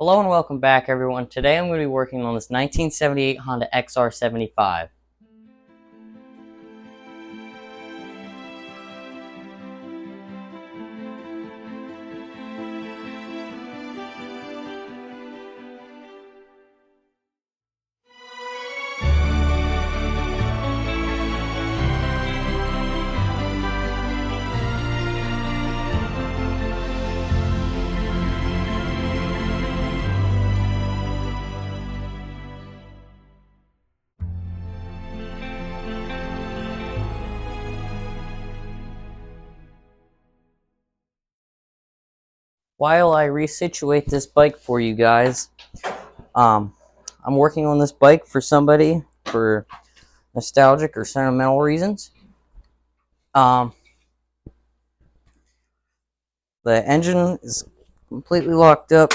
Hello and welcome back, everyone. Today I'm going to be working on this 1978 Honda XR75. While I resituate this bike for you guys, I'm working on this bike for somebody for nostalgic or sentimental reasons. Um, the engine is completely locked up.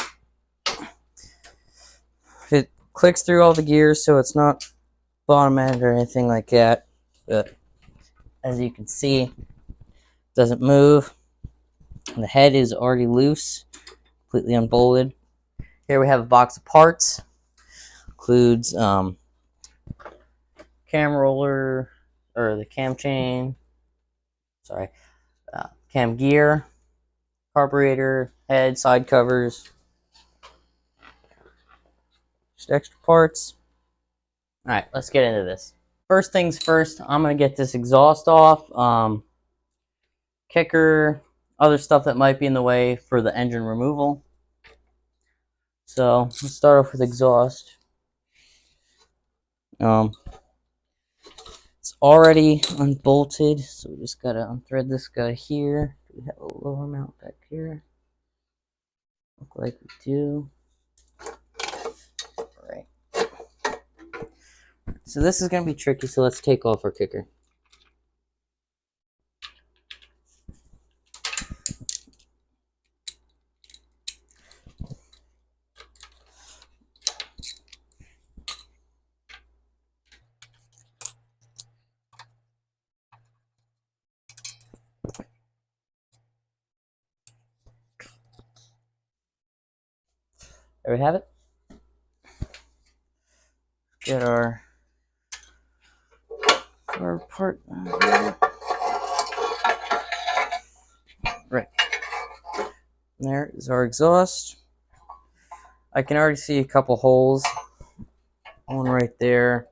It clicks through all the gears, so it's not bottom-ended or anything like that. But as you can see, it doesn't move. The head is already loose, completely unbolted. Here we have a box of parts. Includes cam roller, or the cam chain, cam gear, carburetor, head, side covers, just extra parts. Alright, let's get into this. First things first, I'm going to get this exhaust off, kicker, other stuff that might be in the way for the engine removal. So, let's start off with exhaust. It's already unbolted, so we just gotta unthread this guy here. We have a lower mount back here. Look like we do. Alright. So this is gonna be tricky, so let's take off our kicker. There we have it. Get our part here. Right. There is our exhaust. I can already see a couple holes. One right there.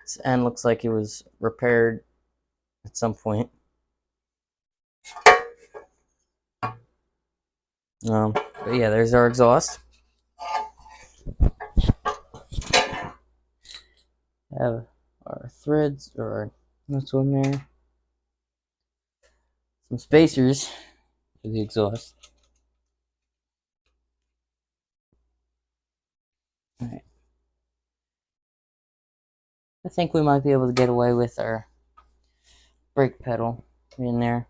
This end looks like it was repaired at some point. But yeah, there's our exhaust. Have our threads or nuts in there. Some spacers for the exhaust. Alright. I think we might be able to get away with our brake pedal in there.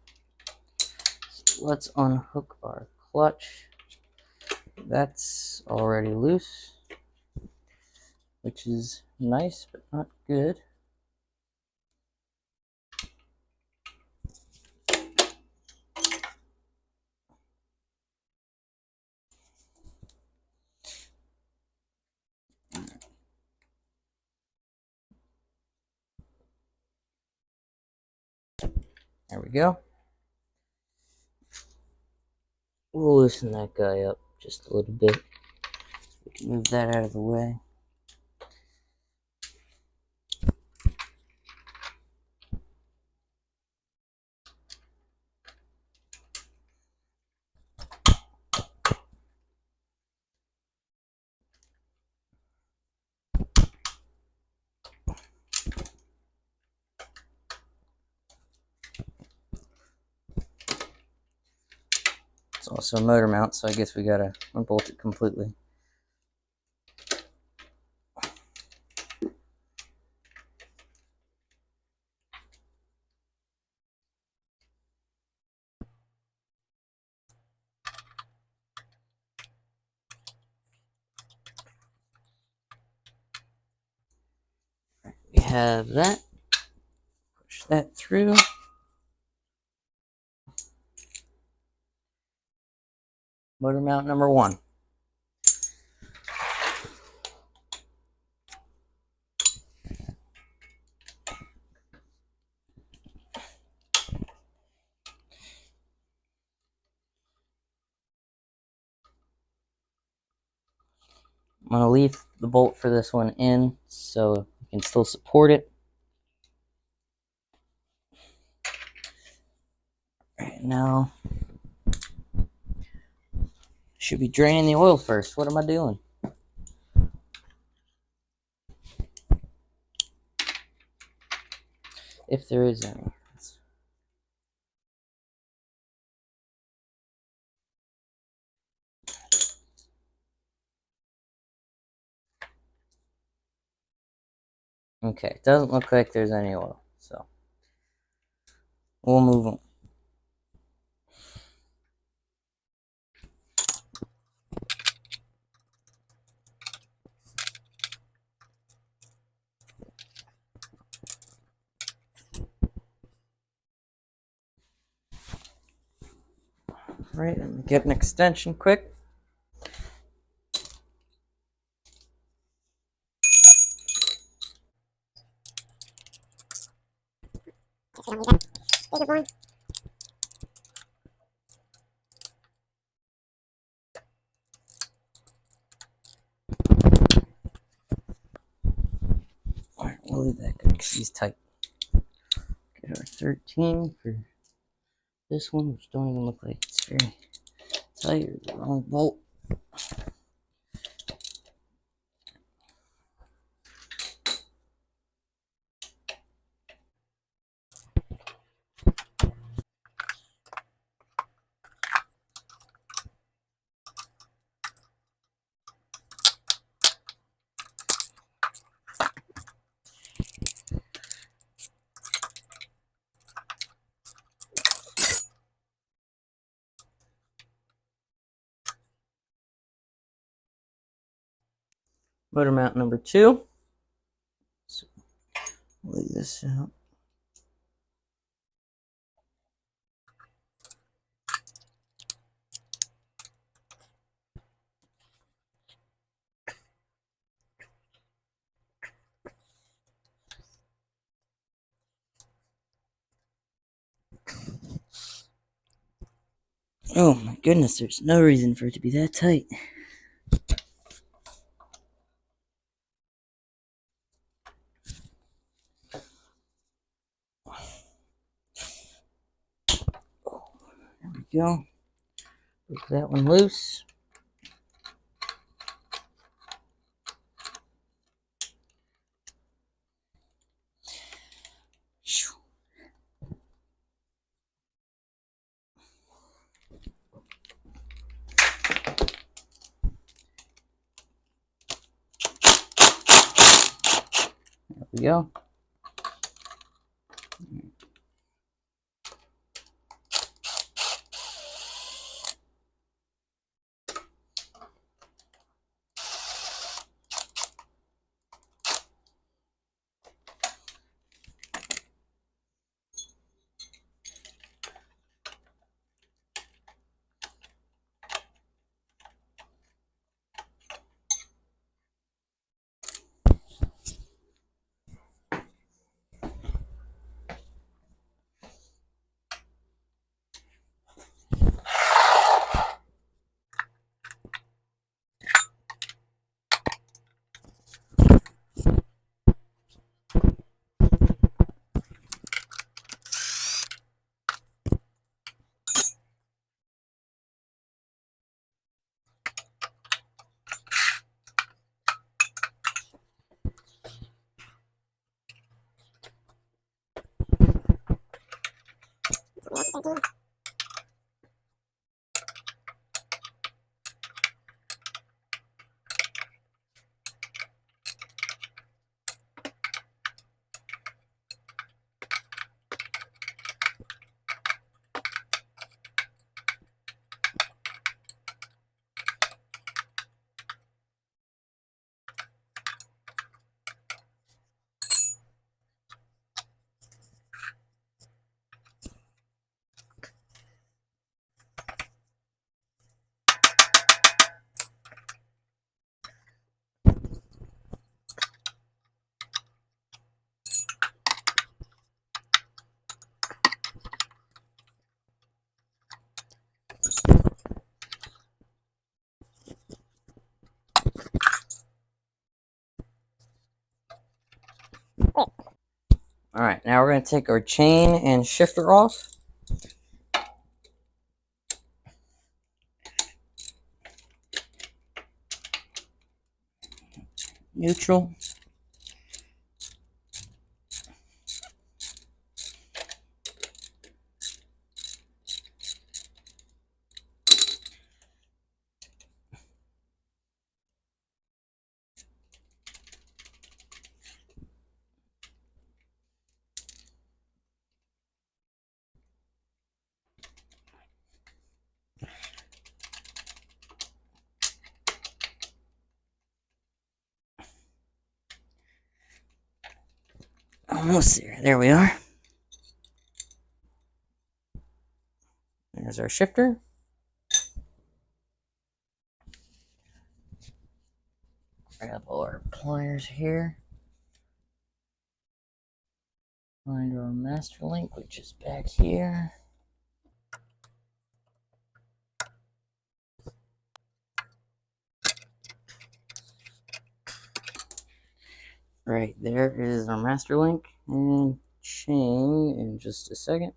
So let's unhook our clutch. That's already loose, which is nice but not good. There we go. We'll loosen that guy up just a little bit. We can move that out of the way. It's also a motor mount, so I guess we gotta unbolt it completely. We have that. Push that through. Motor mount number 1. I'm going to leave the bolt for this one in so you can still support it. Right now, should be draining the oil first. What am I doing? If there is any. Okay, it doesn't look like there's any oil, so we'll move on. Right, let me get an extension quick. Alright, we'll leave that good because he's tight. Get our 13 for this one, which don't even look like it's very tight. Or the wrong bolt. Motor mount number 2. So leave this out. Oh my goodness, there's no reason for it to be that tight. There we go. Get that one loose. There we go. Alright, now we're going to take our chain and shifter off. Neutral. Almost there. There we are. There's our shifter. Grab all our pliers here. Find our master link, which is back here. Right there is our master link and chain in just a second.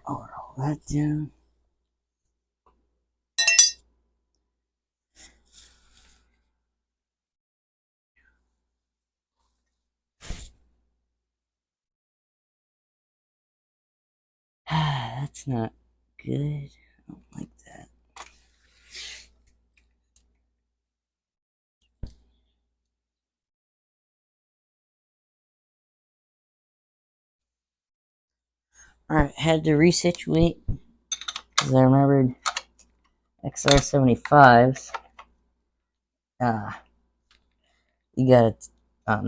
Roll that down. That's not good. I don't like that. Alright, had to resituate because I remembered XR75s. You gotta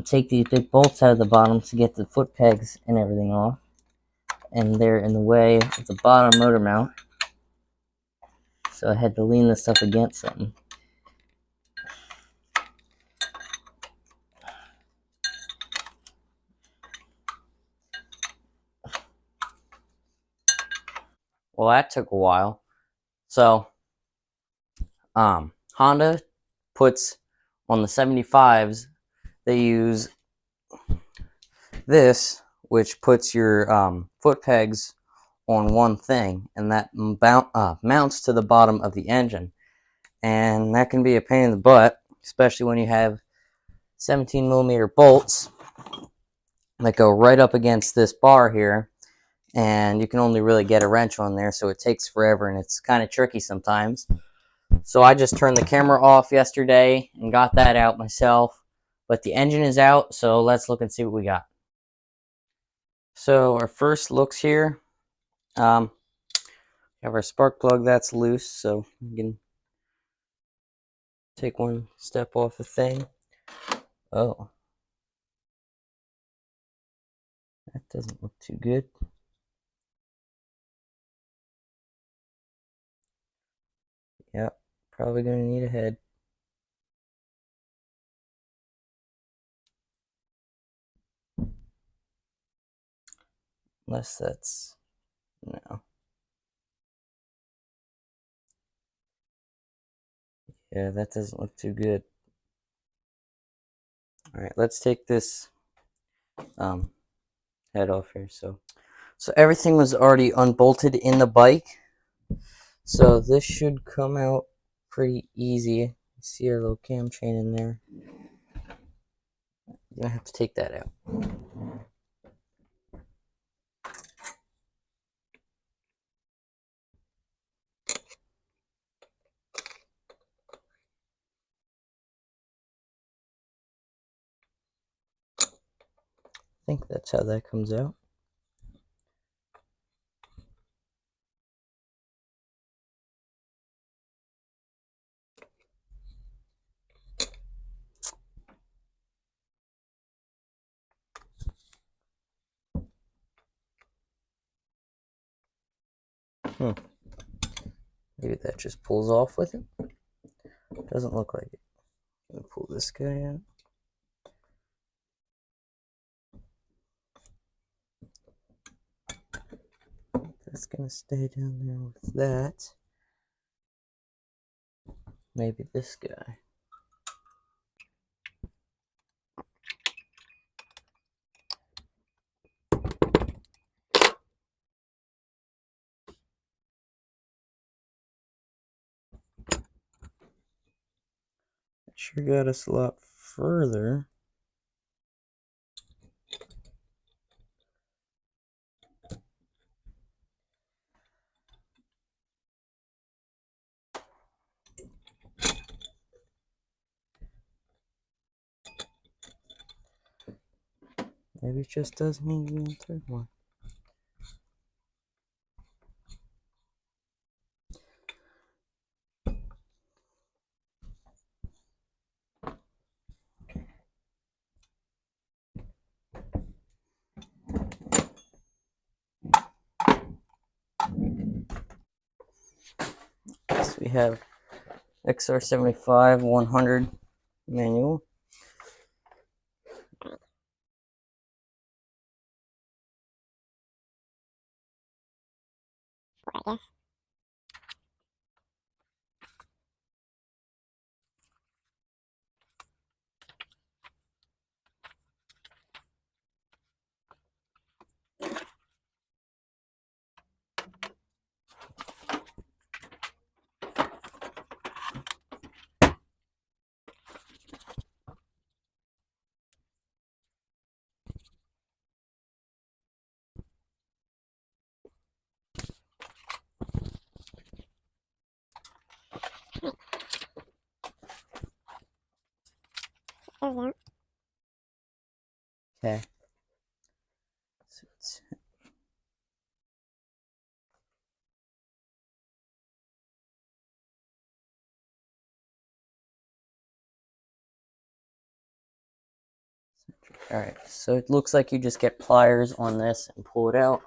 take these big bolts out of the bottom to get the foot pegs and everything off. And they're in the way of the bottom motor mount. So I had to lean this up against something. Well, that took a while. So, Honda puts on the 75s, they use this, which puts your foot pegs on one thing, and that mounts to the bottom of the engine. And that can be a pain in the butt, especially when you have 17mm bolts that go right up against this bar here, and you can only really get a wrench on there, so it takes forever and it's kind of tricky sometimes. So I just turned the camera off yesterday and got that out myself, but the engine is out, so let's look and see what we got. So our first looks here, we have our spark plug that's loose, so we can take one step off the thing. Oh, that doesn't look too good. Yep, probably gonna need a head. Unless that's, no. Yeah, that doesn't look too good. Alright, let's take this head off here. So everything was already unbolted in the bike. So this should come out pretty easy. See our little cam chain in there. You're gonna have to take that out. I think that's how that comes out. Maybe that just pulls off with it. Doesn't look like it. Let me pull this guy out. That's gonna stay down there with that. Maybe this guy. That sure got us a lot further. Maybe it just doesn't need to be a third one. So we have XR75 100 manual. I guess. There we go. Okay. So it's alright, so it looks like you just get pliers on this and pull it out.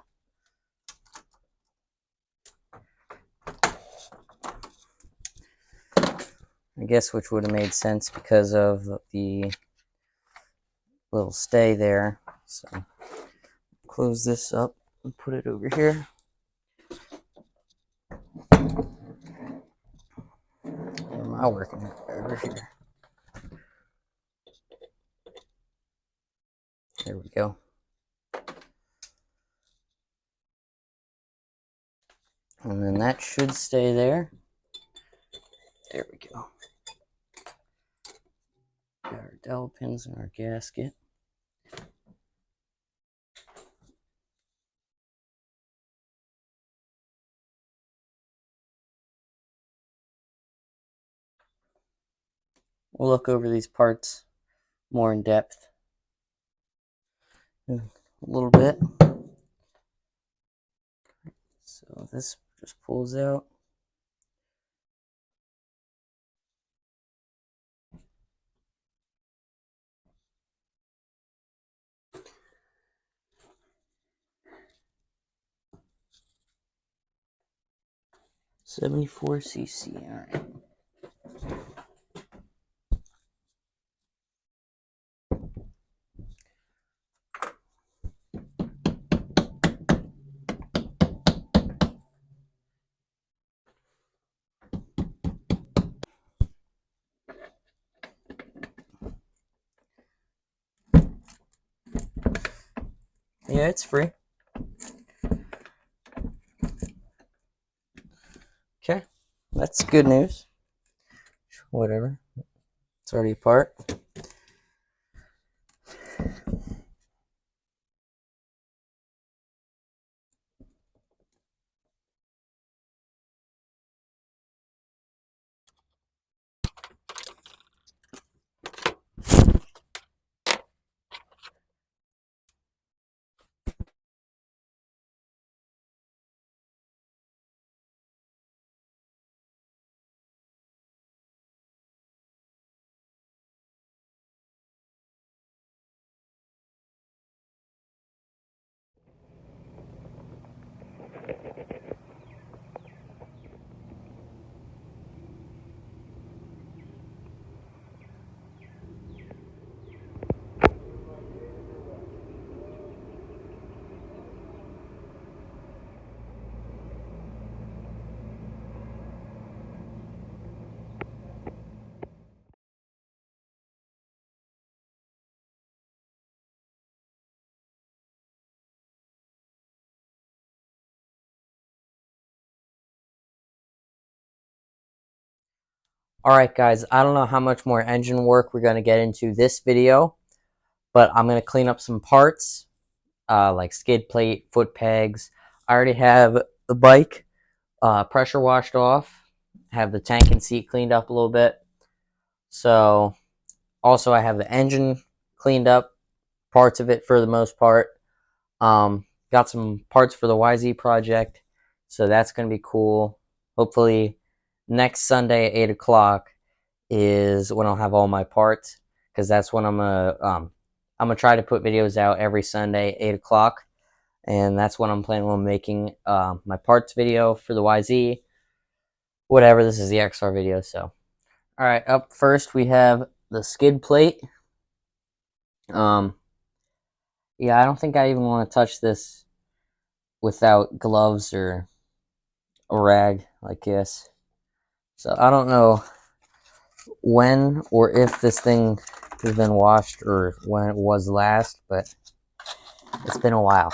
I guess which would have made sense because of the little stay there. So close this up and put it over here. Where am I working? Over here. There we go. And then that should stay there. There we go. Got our dowel pins and our gasket. We'll look over these parts more in depth in a little bit. So this just pulls out. $74cc, all right. Yeah, it's free. Okay, that's good news. Whatever, it's already apart. Alright guys, I don't know how much more engine work we're going to get into this video, but I'm going to clean up some parts, like skid plate, foot pegs. I already have the bike pressure washed off, have the tank and seat cleaned up a little bit. So, also I have the engine cleaned up, parts of it for the most part. Got some parts for the YZ project, so that's going to be cool. Hopefully next Sunday at 8 o'clock is when I'll have all my parts, because that's when I'm gonna try to put videos out every Sunday 8 o'clock, and that's when I'm planning on making my parts video for the YZ. Whatever, this is the XR video. So, all right, up first we have the skid plate. Yeah, I don't think I even want to touch this without gloves or a rag like this. So I don't know when or if this thing has been washed or when it was last, but it's been a while.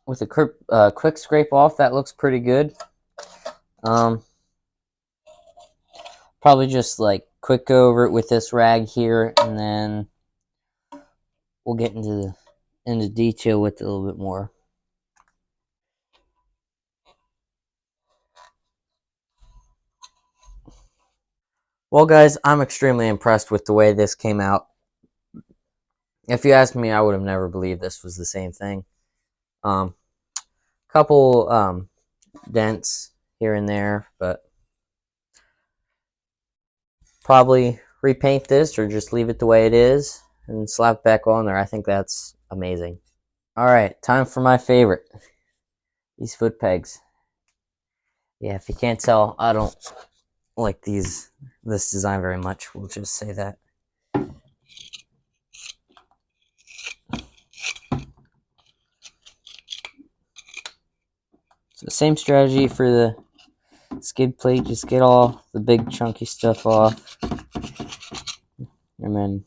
With a quick scrape off, that looks pretty good. Probably just like quick go over it with this rag here, and then we'll get into detail with it a little bit more. Well, guys, I'm extremely impressed with the way this came out. If you asked me, I would have never believed this was the same thing. Couple dents here and there, but probably repaint this or just leave it the way it is and slap it back on there. I think that's amazing. All right, time for my favorite. These foot pegs. Yeah, if you can't tell, I don't like this design very much. We'll just say that. So same strategy for the skid plate. Just get all the big chunky stuff off, and then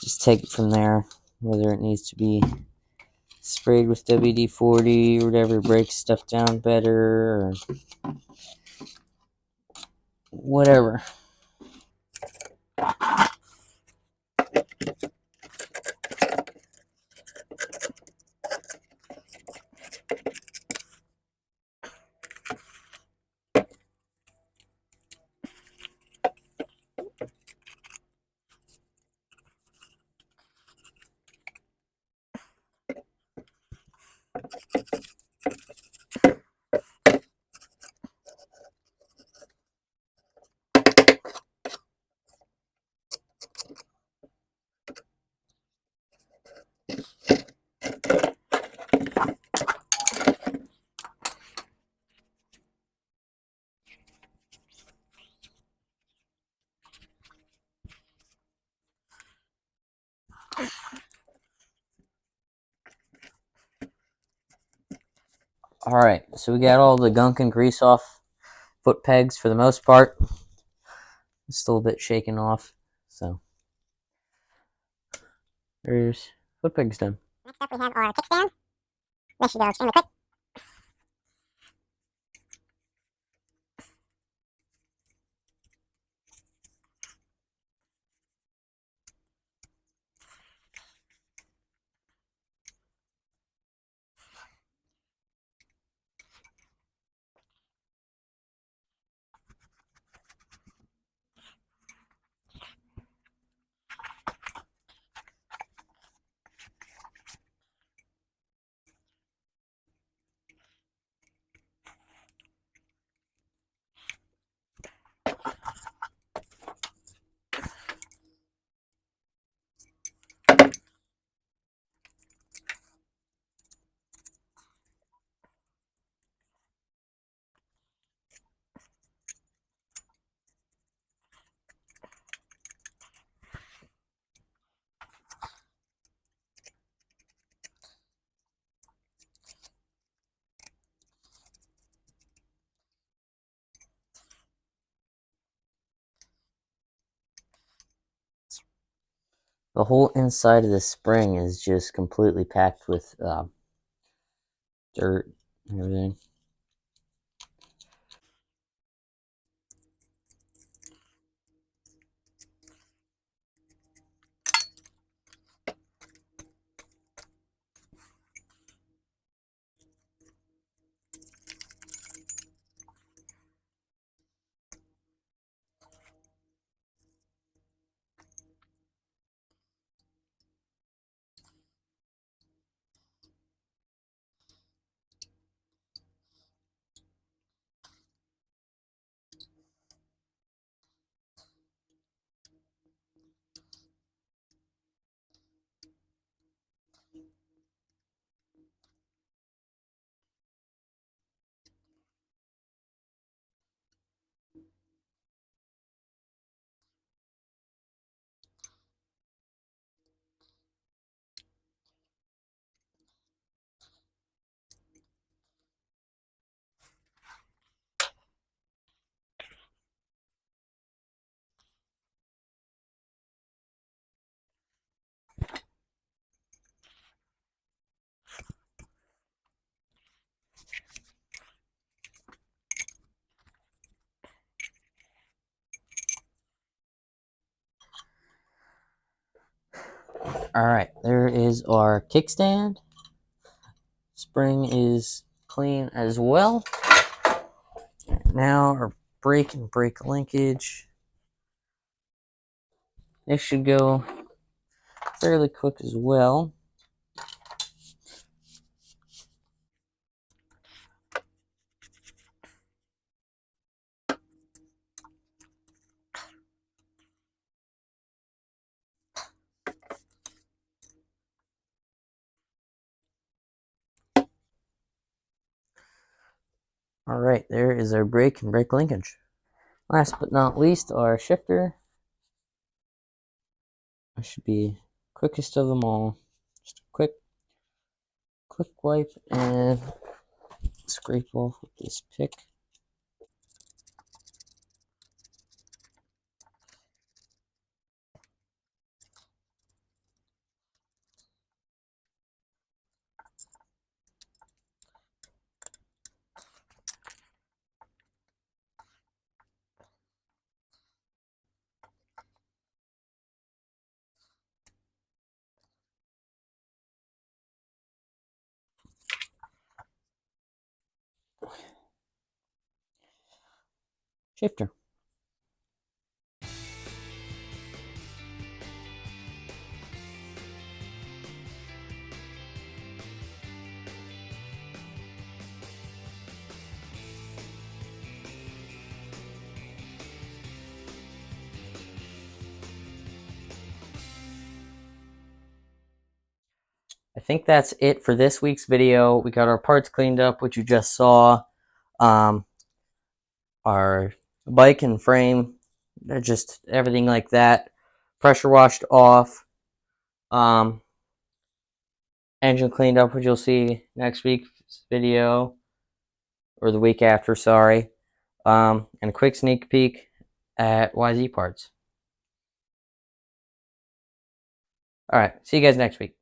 just take it from there. Whether it needs to be sprayed with WD-40 or whatever, breaks stuff down better, or whatever. Alright, so we got all the gunk and grease off foot pegs for the most part. It's still a bit shaken off, so there's foot pegs done. Next up we have our kickstand. This should go extremely quick. The whole inside of the spring is just completely packed with dirt and everything. Alright, there is our kickstand. Spring is clean as well. Now our brake and brake linkage. This should go fairly quick as well. Alright, there is our brake and brake linkage. Last but not least, our shifter. This should be quickest of them all. Just a quick wipe and scrape off with this pick. Shifter. I think that's it for this week's video. We got our parts cleaned up, which you just saw. Our bike and frame, just everything like that. Pressure washed off. Engine cleaned up, which you'll see next week's video. Or the week after, sorry. And a quick sneak peek at YZ Parts. Alright, see you guys next week.